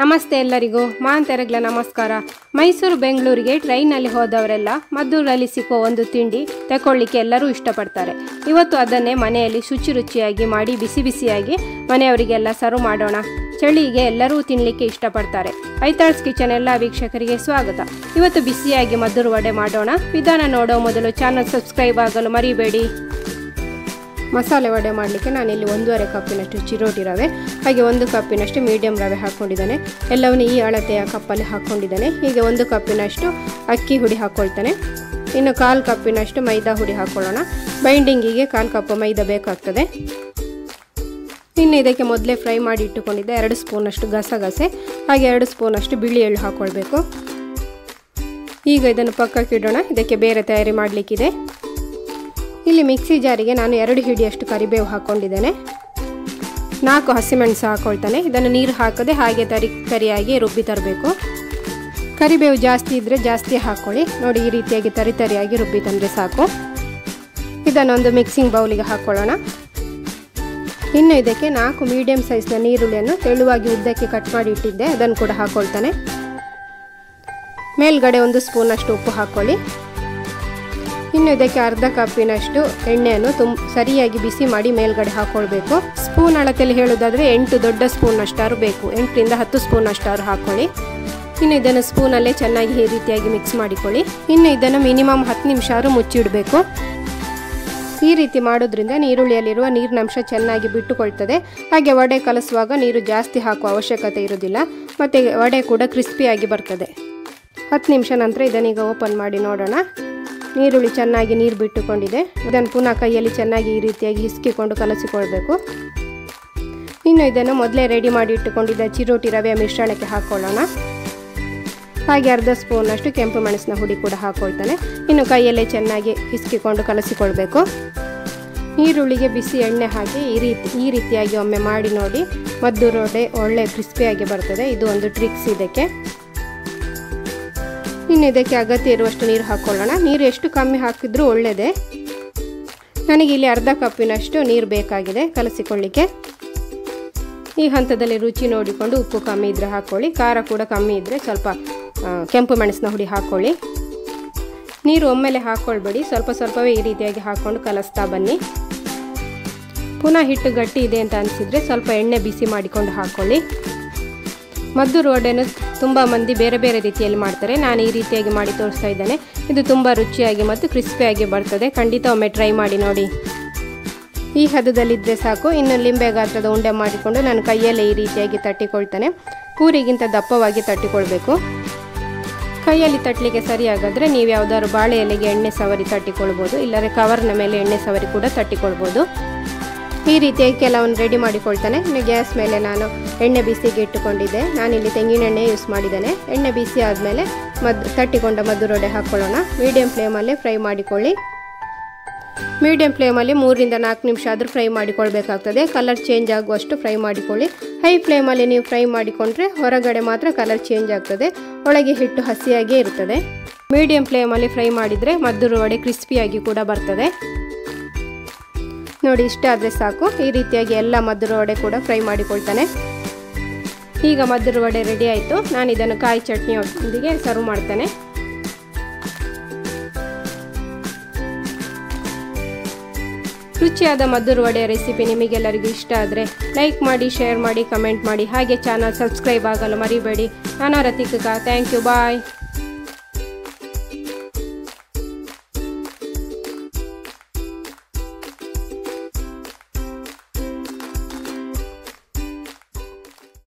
ನಮಸ್ತೆ ಎಲ್ಲರಿಗೂ ಮಾಂತೆರಗ್ಲ ನಮಸ್ಕಾರ. ಮೈಸೂರು ಬೆಂಗಳೂರಿಗೆ ಟ್ರೈನಲ್ಲಿ ಹೋದವರೆಲ್ಲ ಮದ್ದೂರಲ್ಲಿ ಸಿಕ್ಕೋ ಒಂದು ತಿಂಡಿ ತಗೊಳ್ಳಿಕ್ಕೆ ಎಲ್ಲರೂ ಇಷ್ಟಪಡ್ತಾರೆ. ಇವತ್ತು ಅದನ್ನೇ ಮನೆಯಲ್ಲಿ ರುಚಿಯಾಗಿ ಮಾಡಿ ಬಿಸಿ ಬಿಸಿಯಾಗಿ ಮನೆಯವರಿಗೆಲ್ಲ ಸರ್ವ್ ಮಾಡೋಣ. ಚಳಿಗೆ ಎಲ್ಲರೂ ತಿನ್ನಲಿಕ್ಕೆ ಇಷ್ಟಪಡ್ತಾರೆ. ಐತಾಳ್ಸ್ ಕಿಚನ್ ಎಲ್ಲ ವೀಕ್ಷಕರಿಗೆ ಸ್ವಾಗತ. ಇವತ್ತು ಬಿಸಿಯಾಗಿ ಮದ್ದೂರು ವಡೆ ಮಾಡೋಣ. ವಿಧಾನ ನೋಡೋ ಮೊದಲು ಚಾನಲ್ ಸಬ್ಸ್ಕ್ರೈಬ್ ಆಗಲು ಮರಿಬೇಡಿ. ಮಸಾಲೆ ವಡೆ ಮಾಡಲಿಕ್ಕೆ ನಾನಿಲ್ಲಿ 1.5 ಕಪ್ಪಿನಷ್ಟು ಚಿರೋಟಿ ರವೆ, ಹಾಗೆ 1 ಕಪ್ಪಿನಷ್ಟು ಮೀಡಿಯಂ ರವೆ ಹಾಕ್ಕೊಂಡಿದ್ದೇನೆ. ಎಲ್ಲವನ್ನೂ ಈ ಅಳತೆಯ ಕಪ್ಪಲ್ಲಿ ಹಾಕ್ಕೊಂಡಿದ್ದೇನೆ. ಹೀಗೆ 1 ಕಪ್ಪಿನಷ್ಟು ಅಕ್ಕಿ ಹುಡಿ ಹಾಕ್ಕೊಳ್ತೇನೆ. ಇನ್ನು 1/4 ಕಪ್ಪಿನಷ್ಟು ಮೈದಾ ಹುಡಿ ಹಾಕ್ಕೊಳ್ಳೋಣ. ಬೈಂಡಿಂಗಿಗೆ 1/4 ಕಪ್ ಮೈದಾ ಬೇಕಾಗ್ತದೆ. ಇನ್ನು ಇದಕ್ಕೆ ಮೊದಲೇ ಫ್ರೈ ಮಾಡಿ ಇಟ್ಟುಕೊಂಡಿದ್ದೆ 2 ಸ್ಪೂನಷ್ಟು ಗಸಗಸೆ, ಹಾಗೆ 2 ಸ್ಪೂನಷ್ಟು ಬಿಳಿ ಎಳ್ಳು ಹಾಕ್ಕೊಳ್ಬೇಕು. ಈಗ ಇದನ್ನು ಪಕ್ಕಕ್ಕೆ ಇಡೋಣ. ಇದಕ್ಕೆ ಬೇರೆ ತಯಾರಿ ಮಾಡಲಿಕ್ಕಿದೆ. ಇಲ್ಲಿ ಮಿಕ್ಸಿ ಜಾರಿಗೆ ನಾನು 2 ಹಿಡಿಯಷ್ಟು ಕರಿಬೇವು ಹಾಕ್ಕೊಂಡಿದ್ದೇನೆ. 4 ಹಸಿಮೆಣಸು ಹಾಕ್ಕೊಳ್ತಾನೆ. ಇದನ್ನು ನೀರು ಹಾಕದೆ ಹಾಗೆ ತರಿಯಾಗಿ ರುಬ್ಬಿ ತರಬೇಕು. ಕರಿಬೇವು ಜಾಸ್ತಿ ಇದ್ದರೆ ಜಾಸ್ತಿ ಹಾಕ್ಕೊಳ್ಳಿ. ನೋಡಿ, ಈ ರೀತಿಯಾಗಿ ತರಿಯಾಗಿ ರುಬ್ಬಿ ತಂದರೆ ಸಾಕು. ಇದನ್ನೊಂದು ಮಿಕ್ಸಿಂಗ್ ಬೌಲಿಗೆ ಹಾಕ್ಕೊಳ್ಳೋಣ. ಇನ್ನು ಇದಕ್ಕೆ 4 ಮೀಡಿಯಂ ಸೈಜ್ನ ನೀರುಳ್ಳಿಯನ್ನು ತೆಳುವಾಗಿ ಉದ್ದಕ್ಕೆ ಕಟ್ ಮಾಡಿ ಇಟ್ಟಿದ್ದೆ, ಅದನ್ನು ಕೂಡ ಹಾಕ್ಕೊಳ್ತಾನೆ. ಮೇಲ್ಗಡೆ 1 ಸ್ಪೂನಷ್ಟು ಉಪ್ಪು ಹಾಕ್ಕೊಳ್ಳಿ. ಇನ್ನು ಇದಕ್ಕೆ 1/2 ಕಪ್ಪಿನಷ್ಟು ಎಣ್ಣೆಯನ್ನು ಸರಿಯಾಗಿ ಬಿಸಿ ಮಾಡಿ ಮೇಲ್ಗಡೆ ಹಾಕ್ಕೊಳ್ಬೇಕು. ಸ್ಪೂನ್ ಅಳತೆಯಲ್ಲಿ ಹೇಳೋದಾದರೆ 8 ದೊಡ್ಡ ಸ್ಪೂನಷ್ಟಾರು ಬೇಕು. 8ರಿಂದ 10 ಸ್ಪೂನಷ್ಟಾರು ಹಾಕ್ಕೊಳ್ಳಿ. ಇನ್ನು ಇದನ್ನು ಸ್ಪೂನಲ್ಲೇ ಚೆನ್ನಾಗಿ ಈ ರೀತಿಯಾಗಿ ಮಿಕ್ಸ್ ಮಾಡಿಕೊಳ್ಳಿ. ಇನ್ನು ಇದನ್ನು ಮಿನಿಮಮ್ 10 ನಿಮಿಷ ಮುಚ್ಚಿಡಬೇಕು. ಈ ರೀತಿ ಮಾಡೋದ್ರಿಂದ ನೀರುಳ್ಳಿಯಲ್ಲಿರುವ ನೀರಿನಂಶ ಚೆನ್ನಾಗಿ ಬಿಟ್ಟುಕೊಳ್ತದೆ. ಹಾಗೆ ವಡೆ ಕಲಸುವಾಗ ನೀರು ಜಾಸ್ತಿ ಹಾಕುವ ಅವಶ್ಯಕತೆ ಇರೋದಿಲ್ಲ. ಮತ್ತು ವಡೆ ಕೂಡ ಕ್ರಿಸ್ಪಿಯಾಗಿ ಬರ್ತದೆ. 10 ನಿಮಿಷ ನಂತರ ಇದನ್ನೀಗ ಓಪನ್ ಮಾಡಿ ನೋಡೋಣ. ನೀರುಳ್ಳಿ ಚೆನ್ನಾಗಿ ನೀರು ಬಿಟ್ಟುಕೊಂಡಿದೆ. ಇದನ್ನು ಪುನಃ ಕೈಯಲ್ಲಿ ಚೆನ್ನಾಗಿ ಈ ರೀತಿಯಾಗಿ ಹಿಸ್ಕಿಕೊಂಡು ಕಲಸಿಕೊಳ್ಬೇಕು. ಇನ್ನು ಇದನ್ನು ಮೊದಲೇ ರೆಡಿ ಮಾಡಿ ಇಟ್ಟುಕೊಂಡಿದ್ದ ಚಿರೋಟಿ ರವೆಯ ಮಿಶ್ರಣಕ್ಕೆ ಹಾಕ್ಕೊಳ್ಳೋಣ. ಹಾಗೆ 1/2 ಸ್ಪೂನಷ್ಟು ಕೆಂಪು ಮೆಣಸಿನ ಹುಡಿ ಕೂಡ ಹಾಕ್ಕೊಳ್ತಾನೆ. ಇನ್ನು ಕೈಯಲ್ಲೇ ಚೆನ್ನಾಗಿ ಹಿಸ್ಕಿಕೊಂಡು ಕಲಸಿಕೊಳ್ಬೇಕು. ಈರುಳ್ಳಿಗೆ ಬಿಸಿ ಎಣ್ಣೆ ಹಾಕಿ ಈ ರೀತಿಯಾಗಿ ಒಮ್ಮೆ ಮಾಡಿ ನೋಡಿ. ಮದ್ದೂರು ವಡೆ ಒಳ್ಳೆ ಕ್ರಿಸ್ಪಿಯಾಗಿ ಬರ್ತದೆ. ಇದು ಒಂದು ಟ್ರಿಕ್ಸ್ ಇದಕ್ಕೆ. ಇನ್ನು ಇದಕ್ಕೆ ಅಗತ್ಯ ಇರುವಷ್ಟು ನೀರು ಹಾಕ್ಕೊಳ್ಳೋಣ. ನೀರು ಎಷ್ಟು ಕಮ್ಮಿ ಹಾಕಿದ್ರೂ ಒಳ್ಳೆಯದೇ. ನನಗಿಲ್ಲಿ 1/2 ಕಪ್ಪಿನಷ್ಟು ನೀರು ಬೇಕಾಗಿದೆ ಕಲಸಿಕೊಳ್ಳಿಕ್ಕೆ. ಈ ಹಂತದಲ್ಲಿ ರುಚಿ ನೋಡಿಕೊಂಡು ಉಪ್ಪು ಕಮ್ಮಿ ಇದ್ದರೆ ಹಾಕ್ಕೊಳ್ಳಿ. ಖಾರ ಕೂಡ ಕಮ್ಮಿ ಇದ್ದರೆ ಸ್ವಲ್ಪ ಕೆಂಪು ಮೆಣಸಿನ ಹುಡಿ ಹಾಕ್ಕೊಳ್ಳಿ. ನೀರು ಒಮ್ಮೆಲೆ ಹಾಕ್ಕೊಳ್ಬೇಡಿ, ಸ್ವಲ್ಪವೇ ಈ ರೀತಿಯಾಗಿ ಹಾಕ್ಕೊಂಡು ಕಲಿಸ್ತಾ ಬನ್ನಿ. ಪುನಃ ಹಿಟ್ಟು ಗಟ್ಟಿ ಇದೆ ಅಂತ ಅನಿಸಿದರೆ ಸ್ವಲ್ಪ ಎಣ್ಣೆ ಬಿಸಿ ಮಾಡಿಕೊಂಡು ಹಾಕ್ಕೊಳ್ಳಿ. ಮದ್ದೂರು ವಡೆಯನ್ನು ತುಂಬ ಮಂದಿ ಬೇರೆ ಬೇರೆ ರೀತಿಯಲ್ಲಿ ಮಾಡ್ತಾರೆ. ನಾನು ಈ ರೀತಿಯಾಗಿ ಮಾಡಿ ತೋರಿಸ್ತಾ ಇದ್ದೇನೆ. ಇದು ತುಂಬ ರುಚಿಯಾಗಿ ಮತ್ತು ಕ್ರಿಸ್ಪಿಯಾಗಿ ಬರ್ತದೆ. ಖಂಡಿತ ಒಮ್ಮೆ ಟ್ರೈ ಮಾಡಿ ನೋಡಿ. ಈ ಹದದಲ್ಲಿದ್ದರೆ ಸಾಕು. ಇನ್ನು ಲಿಂಬೆ ಗಾತ್ರದ ಉಂಡೆ ಮಾಡಿಕೊಂಡು ನಾನು ಕೈಯಲ್ಲೇ ಈ ರೀತಿಯಾಗಿ ತಟ್ಟಿಕೊಳ್ತೇನೆ. ಪೂರಿಗಿಂತ ದಪ್ಪವಾಗಿ ತಟ್ಟಿಕೊಳ್ಬೇಕು. ಕೈಯಲ್ಲಿ ತಟ್ಟಲಿಕ್ಕೆ ಸರಿಯಾಗಾದರೆ ನೀವು ಯಾವುದಾದ್ರು ಬಾಳೆ ಎಲೆಗೆ ಎಣ್ಣೆ ಸವರಿ ತಟ್ಟಿಕೊಳ್ಬೋದು, ಇಲ್ಲರೆ ಕವರ್ನ ಮೇಲೆ ಎಣ್ಣೆ ಸವರಿ ಕೂಡ ತಟ್ಟಿಕೊಳ್ಬೋದು. ಈ ರೀತಿಯಾಗಿ ಕೆಲವನ್ನು ರೆಡಿ ಮಾಡಿಕೊಳ್ತಾನೆ. ಇನ್ನು ಗ್ಯಾಸ್ ಮೇಲೆ ನಾನು ಎಣ್ಣೆ ಬಿಸಿಗೆ ಇಟ್ಟುಕೊಂಡಿದ್ದೆ. ನಾನಿಲ್ಲಿ ತೆಂಗಿನ ಎಣ್ಣೆ ಯೂಸ್ ಮಾಡಿದ್ದೇನೆ. ಎಣ್ಣೆ ಬಿಸಿ ಆದಮೇಲೆ ತಟ್ಟಿಕೊಂಡ ಮದ್ದೂರು ವಡೆ ಹಾಕ್ಕೊಳ್ಳೋಣ. ಮೀಡಿಯಂ ಫ್ಲೇಮಲ್ಲಿ ಫ್ರೈ ಮಾಡಿಕೊಳ್ಳಿ. ಮೀಡಿಯಂ ಫ್ಲೇಮಲ್ಲಿ 3ರಿಂದ 4 ನಿಮಿಷ ಆದರೂ ಫ್ರೈ ಮಾಡಿಕೊಳ್ಬೇಕಾಗ್ತದೆ. ಕಲರ್ ಚೇಂಜ್ ಆಗುವಷ್ಟು ಫ್ರೈ ಮಾಡಿಕೊಳ್ಳಿ. ಹೈ ಫ್ಲೇಮಲ್ಲಿ ನೀವು ಫ್ರೈ ಮಾಡಿಕೊಂಡ್ರೆ ಹೊರಗಡೆ ಮಾತ್ರ ಕಲರ್ ಚೇಂಜ್ ಆಗ್ತದೆ, ಒಳಗೆ ಹಿಟ್ಟು ಹಸಿಯಾಗೇ ಇರ್ತದೆ. ಮೀಡಿಯಂ ಫ್ಲೇಮಲ್ಲಿ ಫ್ರೈ ಮಾಡಿದರೆ ಮದ್ದೂರು ವಡೆ ಕ್ರಿಸ್ಪಿಯಾಗಿ ಕೂಡ ಬರ್ತದೆ. ನೋಡಿ, ಇಷ್ಟ ಆದರೆ ಸಾಕು. ಈ ರೀತಿಯಾಗಿ ಎಲ್ಲ ಮದ್ದೂರು ವಡೆ ಕೂಡ ಫ್ರೈ ಮಾಡಿಕೊಳ್ತಾನೆ. ಈಗ ಮದ್ದೂರು ವಡೆ ರೆಡಿ ಆಯಿತು. ನಾನು ಇದನ್ನು ಕಾಯಿ ಚಟ್ನಿಯೊಂದಿಗೆ ಸರ್ವ್ ಮಾಡ್ತೇನೆ. ರುಚಿಯಾದ ಮದ್ದೂರು ವಡೆ ರೆಸಿಪಿ ನಿಮಗೆಲ್ಲರಿಗೂ ಇಷ್ಟ ಆದರೆ ಲೈಕ್ ಮಾಡಿ, ಶೇರ್ ಮಾಡಿ, ಕಮೆಂಟ್ ಮಾಡಿ. ಹಾಗೆ ಚಾನಲ್ ಸಬ್ಸ್ಕ್ರೈಬ್ ಆಗಲು ಮರಿಬೇಡಿ. ನಾನು ರತಿಕಾ. Thank you. ಬಾಯ್.